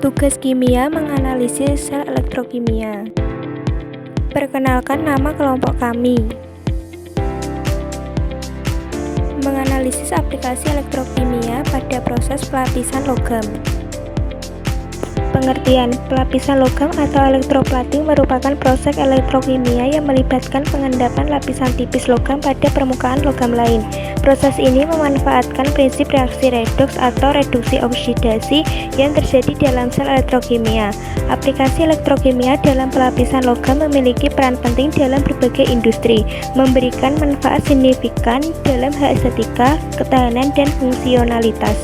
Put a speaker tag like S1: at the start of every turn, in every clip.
S1: Tugas kimia menganalisis sel elektrokimia. Perkenalkan nama kelompok kami. Menganalisis aplikasi elektrokimia pada proses pelapisan logam. Pengertian: pelapisan logam atau elektroplating merupakan proses elektrokimia yang melibatkan pengendapan lapisan tipis logam pada permukaan logam lain. Proses ini memanfaatkan prinsip reaksi redoks atau reduksi oksidasi yang terjadi dalam sel elektrokimia. Aplikasi elektrokimia dalam pelapisan logam memiliki peran penting dalam berbagai industri, memberikan manfaat signifikan dalam hal estetika, ketahanan, dan fungsionalitas.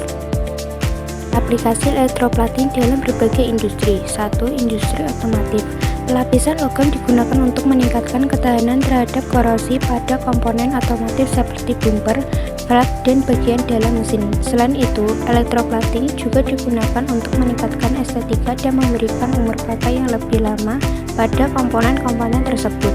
S1: Aplikasi elektroplating dalam berbagai industri. 1. Industri otomotif. Pelapisan logam digunakan untuk meningkatkan ketahanan terhadap korosi pada komponen otomotif seperti bumper, velg, dan bagian dalam mesin. Selain itu, elektroplating juga digunakan untuk meningkatkan estetika dan memberikan umur pakai yang lebih lama pada komponen-komponen tersebut.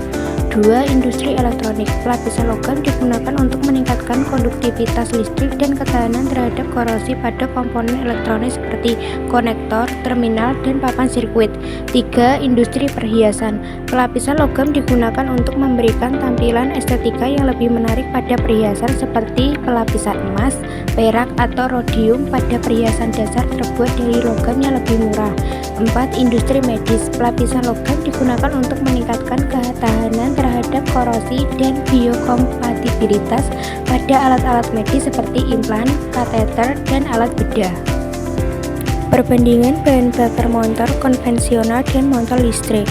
S1: 2. Industri elektronik. Pelapisan logam digunakan untuk meningkatkan konduktivitas listrik dan ketahanan terhadap korosi pada komponen elektronik seperti konektor, terminal, dan papan sirkuit. 3. Industri perhiasan. Pelapisan logam digunakan untuk memberikan tampilan estetika yang lebih menarik pada perhiasan seperti pelapisan emas, perak, atau rhodium pada perhiasan dasar terbuat dari logam yang lebih murah. 4. Industri medis. Pelapisan logam digunakan untuk meningkatkan ketahanan terhadap korosi dan biokompatibilitas pada alat-alat medis seperti implan, kateter, dan alat bedah. Perbandingan bahan bakar motor konvensional dan motor listrik.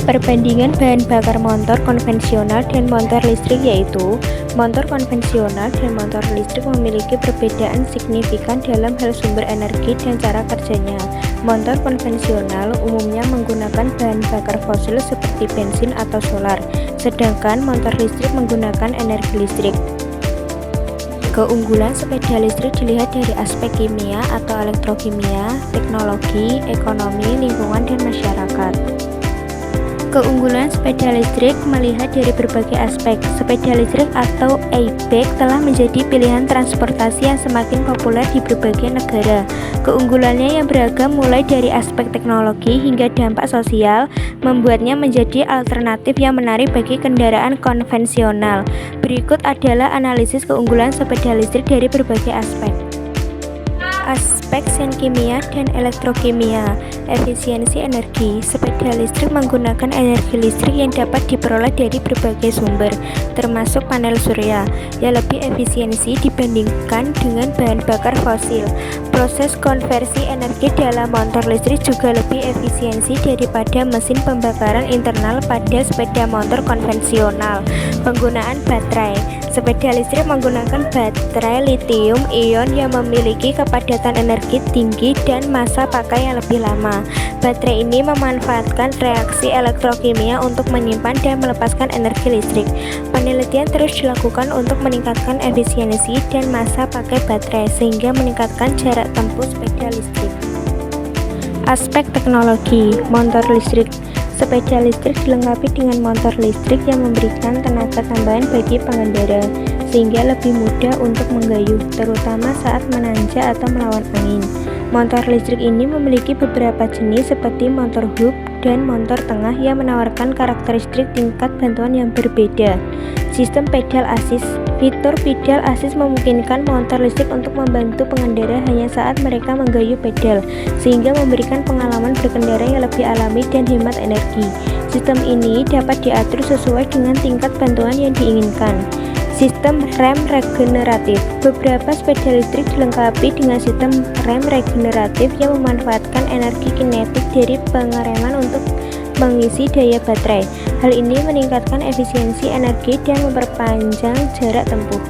S1: Perbandingan bahan bakar motor konvensional dan motor listrik yaitu motor konvensional dan motor listrik memiliki perbedaan signifikan dalam hal sumber energi dan cara kerjanya. Motor konvensional umumnya menggunakan bahan bakar fosil seperti bensin atau solar, sedangkan motor listrik menggunakan energi listrik. Keunggulan sepeda listrik dilihat dari aspek kimia atau elektrokimia, teknologi, ekonomi, lingkungan, dan masyarakat. Keunggulan sepeda listrik melihat dari berbagai aspek. Sepeda listrik atau e-bike telah menjadi pilihan transportasi yang semakin populer di berbagai negara. Keunggulannya yang beragam mulai dari aspek teknologi hingga dampak sosial membuatnya menjadi alternatif yang menarik bagi kendaraan konvensional. Berikut adalah analisis keunggulan sepeda listrik dari berbagai aspek. Aspek sen kimia dan elektrokimia. Efisiensi energi. Sepeda listrik menggunakan energi listrik yang dapat diperoleh dari berbagai sumber, termasuk panel surya, yang lebih efisiensi dibandingkan dengan bahan bakar fosil. Proses konversi energi dalam motor listrik juga lebih efisiensi daripada mesin pembakaran internal pada sepeda motor konvensional. Penggunaan baterai. Sepeda listrik menggunakan baterai lithium ion yang memiliki kepadatan energi tinggi dan masa pakai yang lebih lama. Baterai ini memanfaatkan reaksi elektrokimia untuk menyimpan dan melepaskan energi listrik. Penelitian terus dilakukan untuk meningkatkan efisiensi dan masa pakai baterai sehingga meningkatkan jarak tempuh sepeda listrik. Aspek teknologi. Motor listrik. Sepeda listrik dilengkapi dengan motor listrik yang memberikan tenaga tambahan bagi pengendara, sehingga lebih mudah untuk menggayuh, terutama saat menanjak atau melawan angin. Motor listrik ini memiliki beberapa jenis seperti motor hub dan motor tengah yang menawarkan karakteristik tingkat bantuan yang berbeda. Sistem pedal assist. Fitur pedal assist memungkinkan motor listrik untuk membantu pengendara hanya saat mereka menggayuh pedal, sehingga memberikan pengalaman berkendara yang lebih alami dan hemat energi. Sistem ini dapat diatur sesuai dengan tingkat bantuan yang diinginkan. Sistem rem regeneratif. Beberapa sepeda listrik dilengkapi dengan sistem rem regeneratif yang memanfaatkan energi kinetik dari pengereman untuk mengisi daya baterai. Hal ini meningkatkan efisiensi energi dan memperpanjang jarak tempuh.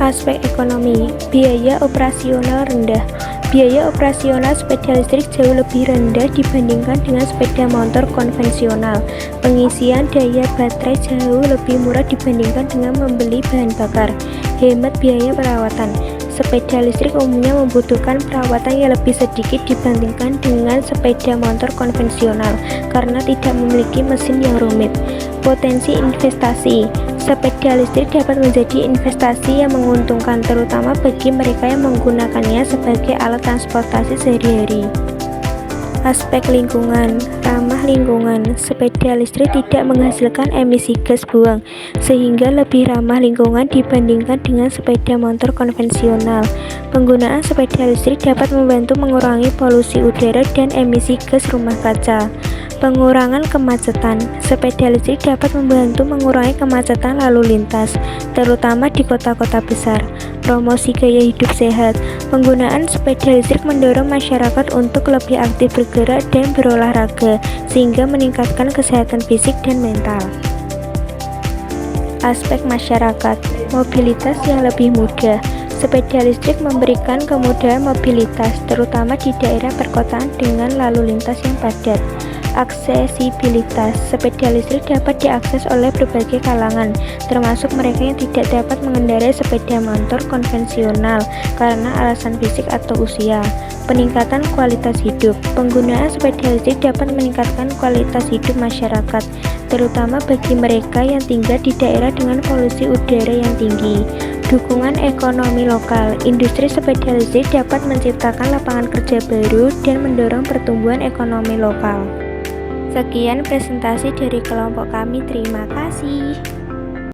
S1: Aspek ekonomi. Biaya operasional rendah. Biaya operasional sepeda listrik jauh lebih rendah dibandingkan dengan sepeda motor konvensional. Pengisian daya baterai jauh lebih murah dibandingkan dengan membeli bahan bakar. Hemat biaya perawatan. sepeda listrik umumnya membutuhkan perawatan yang lebih sedikit dibandingkan dengan sepeda motor konvensional karena tidak memiliki mesin yang rumit. Potensi investasi. Sepeda listrik dapat menjadi investasi yang menguntungkan terutama bagi mereka yang menggunakannya sebagai alat transportasi sehari-hari. Aspek lingkungan. Ramah lingkungan. Sepeda listrik tidak menghasilkan emisi gas buang, sehingga lebih ramah lingkungan dibandingkan dengan sepeda motor konvensional. Penggunaan sepeda listrik dapat membantu mengurangi polusi udara dan emisi gas rumah kaca. Pengurangan kemacetan. Sepeda listrik dapat membantu mengurangi kemacetan lalu lintas, terutama di kota-kota besar. Promosi gaya hidup sehat. Penggunaan sepeda listrik mendorong masyarakat untuk lebih aktif bergerak dan berolahraga, sehingga meningkatkan kesehatan fisik dan mental. Aspek masyarakat. Mobilitas yang lebih mudah. Sepeda listrik memberikan kemudahan mobilitas, terutama di daerah perkotaan dengan lalu lintas yang padat. Aksesibilitas. Sepeda listrik dapat diakses oleh berbagai kalangan, termasuk mereka yang tidak dapat mengendarai sepeda motor konvensional karena alasan fisik atau usia. Peningkatan kualitas hidup. Penggunaan sepeda listrik dapat meningkatkan kualitas hidup masyarakat, terutama bagi mereka yang tinggal di daerah dengan polusi udara yang tinggi. Dukungan ekonomi lokal. Industri sepeda listrik dapat menciptakan lapangan kerja baru dan mendorong pertumbuhan ekonomi lokal. Sekian presentasi dari kelompok kami, terima kasih.